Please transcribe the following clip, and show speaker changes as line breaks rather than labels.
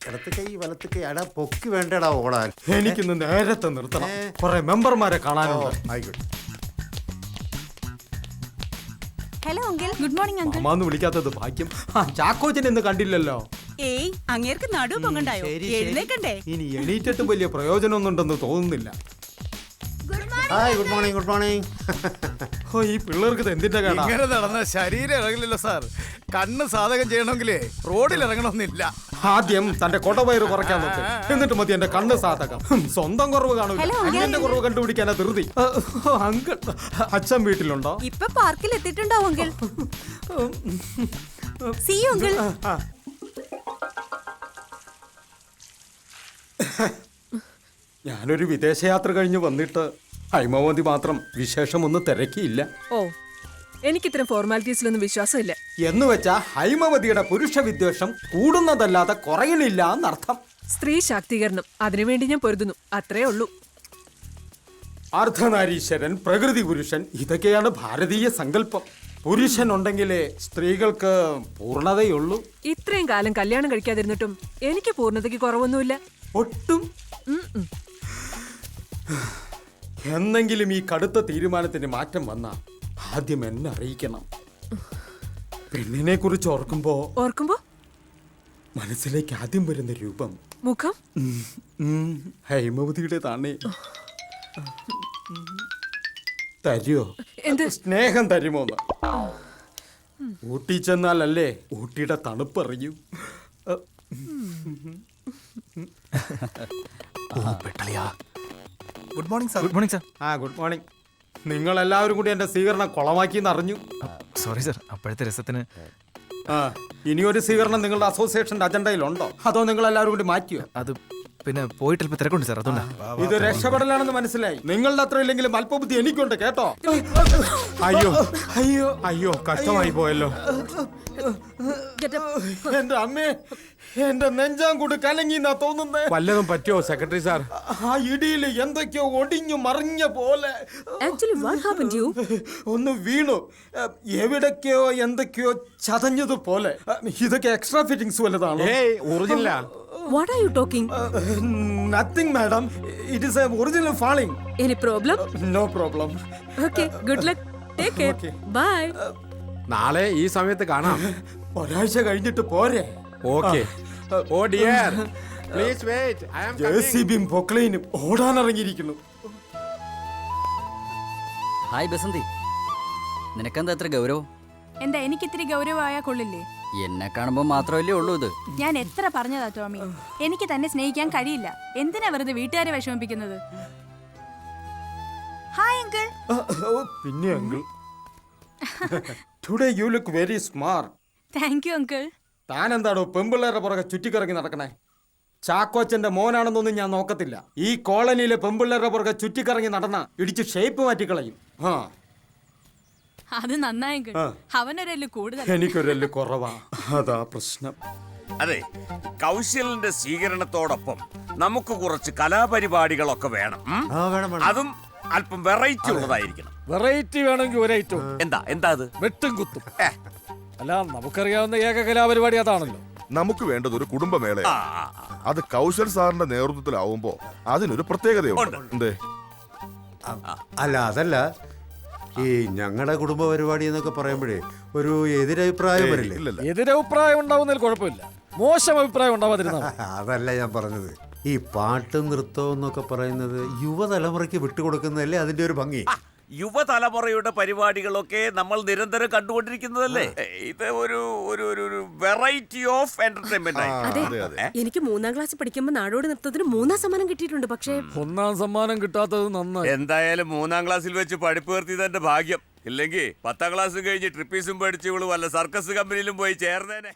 ഇടത്ത് കൈ വലത്ത് കൈ അടാ പൊക്കി വേണ്ടടാ ഓടാൻ.
എനിക്കിന്ന് നേരത്തെ നിർത്തണം, കുറെ മെമ്പർമാരെ കാണാനുണ്ട്.
ആയിക്കോട്ടെ.
Hello uncle, good morning uncle.
അമ്മാന്ന് വിളിക്കാത്തത് ഭാഗ്യം. ചാക്കോച്ചൻ ഇന്ന് കണ്ടില്ലല്ലോ.
ഏയ്, അങ്ങേർക്ക് നടു പൊങ്ങണ്ടായോ? എഴുന്നേക്കണ്ടേ?
ഇനി എണീറ്റിട്ട് വലിയ പ്രയോജനമൊന്നും ഉണ്ടെന്ന് തോന്നുന്നില്ല.
Hi, good morning. Good morning.
ഈ പിള്ളേർക്ക് ഇത് എന്തിന്റെ കേടാ?
ഇങ്ങനെ നടന്ന ശരീരം ഇറങ്ങില്ലല്ലോ സാർ. കണ്ണ് സാധകം ചെയ്യണമെങ്കിലേ റോഡിൽ ഇറങ്ങണമെന്നില്ല.
ആദ്യം തന്റെ കൊടവയറ് കുറയ്ക്കാൻ നോക്ക്, എന്നിട്ട് മതി എന്റെ കണ്ണ് സാധകം. സ്വന്തം കുറവ് കാണൂല, അന്യന്റെ കുറവ് കണ്ടുപിടിക്കാനാ ധൃതി. അങ്കിൾ, അച്ഛൻ വീട്ടിലുണ്ടോ?
ഇപ്പൊ പാർക്കിൽ എത്തിയിട്ടുണ്ടാവും അങ്കിൾ. See you uncle.
ഞാനൊരു വിദേശയാത്ര കഴിഞ്ഞ് വന്നിട്ട് ഹൈമാവതി മാത്രം വിശേഷമൊന്നും തിരക്കിയില്ല.
ഓ, എനിക്കിത്തരം ഫോർമാലിറ്റീസിലൊന്നും വിശ്വാസമില്ല.
എന്ന് വെച്ചാ ഹൈമവതിയുടെ പുരുഷ വിദ്വേഷം കൂടുന്നതല്ലാതെ കുറയണില്ല എന്നർത്ഥം.
സ്ത്രീ ശാക്തീകരണം, അതിനുവേണ്ടി ഞാൻ പൊരുതുന്നു, അത്രേ ഉള്ളൂ.
അർദ്ധനാരീശ്വരൻ, പ്രകൃതി പുരുഷൻ, ഇതൊക്കെയാണ് ഭാരതീയ സങ്കല്പം. പുരുഷൻ ഉണ്ടെങ്കിലേ സ്ത്രീകൾക്ക് പൂർണ്ണതയുള്ളൂ.
ഇത്രയും കാലം കല്യാണം കഴിക്കാതിരുന്നിട്ടും എനിക്ക് പൂർണ്ണതയ്ക്ക് കുറവൊന്നുമില്ല.
ഒട്ടും. എന്നെങ്കിലും ഈ കടുത്ത തീരുമാനത്തിന് മാറ്റം വന്ന ആദ്യം എന്നെ അറിയിക്കണം. പെണ്ണിനെ കുറിച്ച്
ഓർക്കുമ്പോ
മനസ്സിലേക്ക് ആദ്യം വരുന്ന രൂപം
മുഖം
ഹൈമവതിയുടേതാണ്. തരുമോ?
എന്ത്?
സ്നേഹം തരുമോന്ന്? ഊട്ടി ചെന്നാലല്ലേ ഊട്ടിയുടെ തണുപ്പറിയൂ.
Good morning sir.
Good morning sir.
Good morning. നിങ്ങൾ എല്ലാവരും കൂടി എന്റെ സ്വീകരണം കുളമാക്കിയെന്ന് അറിഞ്ഞു.
സോറി സാർ, അപ്പോഴത്തെ രസത്തിന്.
ഇനിയൊരു സ്വീകരണം നിങ്ങളുടെ അസോസിയേഷന്റെ അജണ്ടയിലുണ്ടോ, അതോ നിങ്ങൾ എല്ലാവരും കൂടി മാറ്റിയോ?
അത് പിന്നെ പോയിട്ട് അല്പം തിരക്കുണ്ട് സാർ, അതുകൊണ്ടാ.
ഇത് രക്ഷപ്പെടലാണെന്ന് മനസ്സിലായി. നിങ്ങളുടെ അത്ര ഇല്ലെങ്കിലും അല്പബുദ്ധി എനിക്കുണ്ട് കേട്ടോ. അയ്യോ അയ്യോ അയ്യോ, കഷ്ടമായി പോയല്ലോ. എന്റെ അമ്മേ, എന്റെ നെഞ്ചാങ്കൂട് കലങ്ങിന്നാ തോന്നുന്നേ.
വല്ലതും പറ്റുമോ സെക്രട്ടറി സാർ?
ആ ഇടിയിൽ എന്തൊക്കെയോ ഒടിഞ്ഞു മറിഞ്ഞ പോലെ. ഒന്ന് വീണു, എവിടൊക്കെയോ എന്തൊക്കെയോ ചതഞ്ഞതുപോലെ. ഇതൊക്കെ എക്സ്ട്രാ ഫിറ്റിംഗ്സ് വല്ലതാണ്?
ഏയ്, ഒറിജിനലാ.
What are you talking?
Nothing, madam. It is an original falling.
Any problem?
No problem.
Okay, good luck. Take care.
Okay.
Bye.
നാളെ ഈ സമയത്ത് കാണാം.
ഒരാഴ്ച കഴിഞ്ഞിട്ട് പോരെ?
Okay. Oh dear, please wait. I am coming.
ജെസിബിയും പൊക്ലൈനും ഓടാനിറങ്ങിയിരിക്കുന്നു.
ഹായ് ബസന്തി, നിനക്കെന്താ എത്ര ഗൗരവം?
എന്താ എനിക്ക് ഇത്തിരി ഗൗരവമായ കൊള്ളില്ലേ?
എന്നെ കാണുമ്പോ മാത്രമല്ലേ ഉള്ളൂ ഇത്.
ഞാൻ എത്ര പറഞ്ഞതാ ടോമി, എനിക്ക് തന്നെ സ്നേഹിക്കാൻ കഴിയില്ല. എന്തിനാ വെറുതെ വീട്ടുകാരെ വിഷമിപ്പിക്കുന്നത്? Hi uncle.
പിന്നെ uncle, today you look very smart.
Thank you uncle.
താൻ എന്താണോ പെമ്പിള്ളേരുടെ പുറകെ ചുറ്റിക്കറങ്ങി നടക്കണേ? ചാക്കോച്ചന്റെ മോനാണെന്നൊന്നും ഞാൻ നോക്കത്തില്ല. ഈ കോളനിയിലെ പെമ്പിള്ളേരുടെ പുറകെ ചുറ്റിക്കറങ്ങി നടന്ന ഇടിച്ച് ഷേപ്പ് മാറ്റിക്കളയും.
അത് നന്നായെങ്കിൽ അവനൊരല്ലേ കൂടുതൽ,
എനിക്കൊരല്ലേ കുറവാ, അതാ പ്രശ്നം.
അതെ, കൗശലിന്റെ സ്വീകരണത്തോടൊപ്പം നമുക്ക് കുറച്ച് കലാപരിപാടികളൊക്കെ വേണം. അതും അല്പം വെറൈറ്റി ഉള്ളതായിരിക്കണം.
വെറൈറ്റി വേണമെങ്കിൽ ഒരു ഐറ്റം.
എന്താ അത്?
വെട്ടും കുത്തും. അല്ല, നമുക്കറിയാവുന്ന ഏക കലാപരിപാടി അതാണല്ലോ.
നമുക്ക് വേണ്ടത് ഒരു കുടുംബമേള. അത് കൗശൽ സാറിന്റെ നേതൃത്വത്തിലാവുമ്പോ അതിനൊരു പ്രത്യേകതയുണ്ട്.
അല്ല, അതല്ല, ഈ ഞങ്ങളുടെ കുടുംബ പരിപാടി എന്നൊക്കെ പറയുമ്പോഴേ ഒരു എതിരഭിപ്രായം വരില്ലേ?
എതിരഭിപ്രായം ഉണ്ടാവുന്നതിൽ കുഴപ്പമില്ല, മോശം അഭിപ്രായം ഉണ്ടാവാതിരുന്ന.
അതല്ല ഞാൻ പറഞ്ഞത്. ഈ പാട്ടും നൃത്തവും എന്നൊക്കെ പറയുന്നത് യുവതലമുറയ്ക്ക് വിട്ടുകൊടുക്കുന്നതല്ലേ അതിന്റെ ഒരു ഭംഗി?
യുവതലമുറയുടെ പരിപാടികളൊക്കെ നമ്മൾ നിരന്തരം കണ്ടുകൊണ്ടിരിക്കുന്നതല്ലേ. ഇത് ഒരു വെറൈറ്റി ഓഫ് എന്റർടൈൻമെന്റ്.
എനിക്ക് 3ാം ക്ലാസ്സിൽ പഠിക്കുമ്പോൾ നാടോടി നൃത്തത്തിന് 3ാം സമ്മാനം കിട്ടിയിട്ടുണ്ട്. പക്ഷേ
1ാം സമ്മാനം കിട്ടാത്തത് നന്നായി.
എന്തായാലും 3ാം ക്ലാസ്സിൽ വെച്ച് പഠിപ്പ് നിർത്തിയത് എന്റെ ഭാഗ്യം. ഇല്ലെങ്കിൽ 10ാം ക്ലാസ് കഴിഞ്ഞ് ട്രിപ്പീസും പഠിച്ചു വല്ല സർക്കസ് കമ്പനിയിലും പോയി ചേർന്നേനെ.